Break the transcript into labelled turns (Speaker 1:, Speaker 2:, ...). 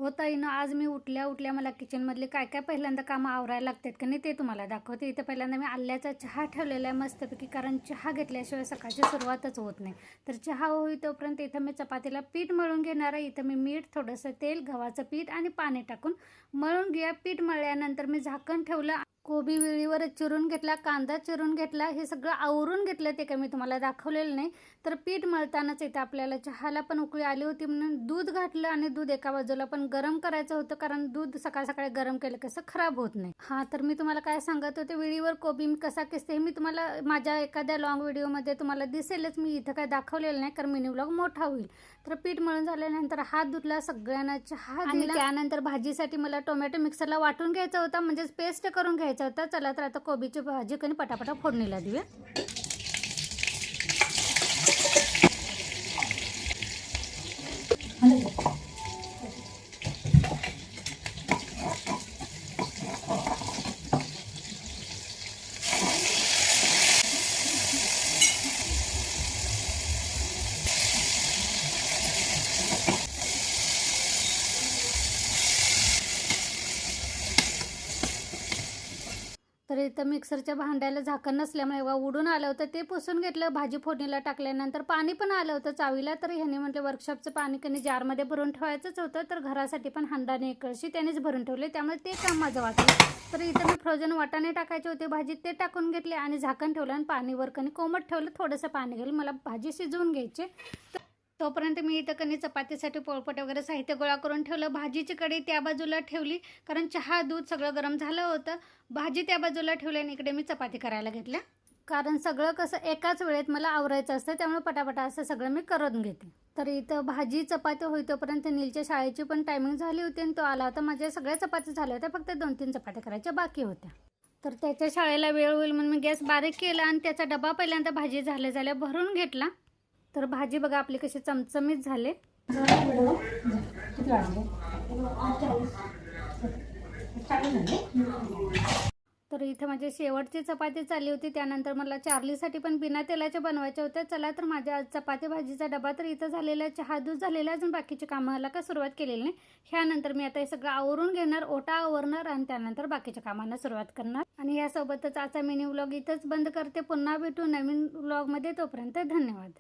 Speaker 1: हो ताई ना, आज मी उठल्या मला किचनमधले काय काय पहिल्यांदा कामं आवरायला लागतात का नाही ते तुम्हाला दाखवते. इथं पहिल्यांदा मी आल्याचा चहा ठेवलेला आहे मस्तपैकी, कारण चहा घेतल्याशिवाय सकाळची सुरुवातच होत नाही. तर चहा होई तोपर्यंत इथं मी चपातीला पीठ मळून घेणार आहे. इथं मी मीठ, थोडंसं तेल, गव्हाचं पीठ आणि पाणी टाकून मळून घ्या. पीठ मळल्यानंतर मी झाकण ठेवलं. कोबी वेळीवर चिरून घेतला, कांदा चिरून घेतला, हे सगळं आवरून घेतलं. ते काय मी तुम्हाला दाखवलेलं नाही. तर पीठ मळतानाच इथं आपल्याला चहाला पण उकळी आली होती म्हणून दूध घातलं आणि दूध एका बाजूला पण गरम करायचं होतं, कारण दूध सकाळ सकाळी गरम केलं कसं खराब होत नाही. तर मी तुम्हाला काय सांगत होते, वेळीवर कोबी मी कसा किसते हे मी तुम्हाला माझ्या एखाद्या लॉंग व्हिडिओमध्ये तुम्हाला दिसेलच. मी इथं काय दाखवलेलं नाही, कारण मिनी व्लॉग मोठा होईल. तर पीठ मळून झाल्यानंतर हात धुतला, सगळ्यांना चहा दिला. त्यानंतर भाजीसाठी मला टोमॅटो मिक्सरला वाटून घ्यायचा होता, म्हणजेच पेस्ट करून घ्यायचा होता. चला तर आता कोबीची भाजी कणी पटापटा फोडणीला देऊया. तर इथं मिक्सरच्या भांड्याला झाकण नसल्यामुळे उडून आलं होतं, ते पुसून घेतलं. भाजी फोडणीला टाकल्यानंतर पाणी पण आलं होतं चावीला. तर ह्याने म्हटलं वर्कशॉपचं पाणी कधी जारमध्ये भरून ठेवायचंच होतं, तर घरासाठी पण हंडाने कळशी त्यानेच भरून ठेवले, त्यामुळे ते काम माझं वाटलं. तर इथं मी फ्रोझन वाटाणे टाकायचे होते भाजीत, ते टाकून घेतले आणि झाकण ठेवलं आणि पाणी वरकणी कोमट ठेवलं. थोडंसं पाणी घालून मला भाजी शिजवून घ्यायची. तोपर्यंत मी इथं कणी चपातीसाठी पोळपट वगैरे साहित्य गोळा करून ठेवलं. भाजीची कढई त्या बाजूला ठेवली, कारण चहा दूध सगळं गरम झालं होतं. भाजी त्या बाजूला ठेवली आणि इकडे मी चपाती करायला घेतल्या, कारण सगळं कसं एकाच वेळेत मला आवरायचं असतं, त्यामुळे पटापटा असं सगळं मी करून घेते. तर इथं भाजी चपाती होई तोपर्यंत नीलच्या शाळेची पण टायमिंग झाली होती आणि तो आला होता. माझ्या सगळ्या चपात्या झाल्या होत्या, फक्त 2-3 चपात्या करायच्या बाकी होत्या. तर त्याच्या शाळेला वेळ होईल म्हणून मी गॅस बारीक केला आणि त्याचा डबा पहिल्यांदा भाजी झाल्या भरून घेतला. तर भाजी बघा आपली कशी चमचमीत झाले. तर इथं माझी शेवटची चपाती चालली होती. त्यानंतर मला चार्लीसाठी पण बिना तेलाच्या बनवायच्या होत्या. चला तर माझ्या चपाती भाजीचा डबा तर इथं झालेला, चहा दूध झालेला, अजून बाकीच्या कामाला का सुरुवात केलेली नाही. ह्यानंतर मी आता हे सगळं आवरून घेणार, ओटा आवरणार आणि त्यानंतर बाकीच्या कामांना सुरुवात करणार. आणि यासोबतच आजचा मिनी व्लॉग इथंच बंद करते. पुन्हा भेटू नवीन व्लॉगमध्ये. तोपर्यंत धन्यवाद.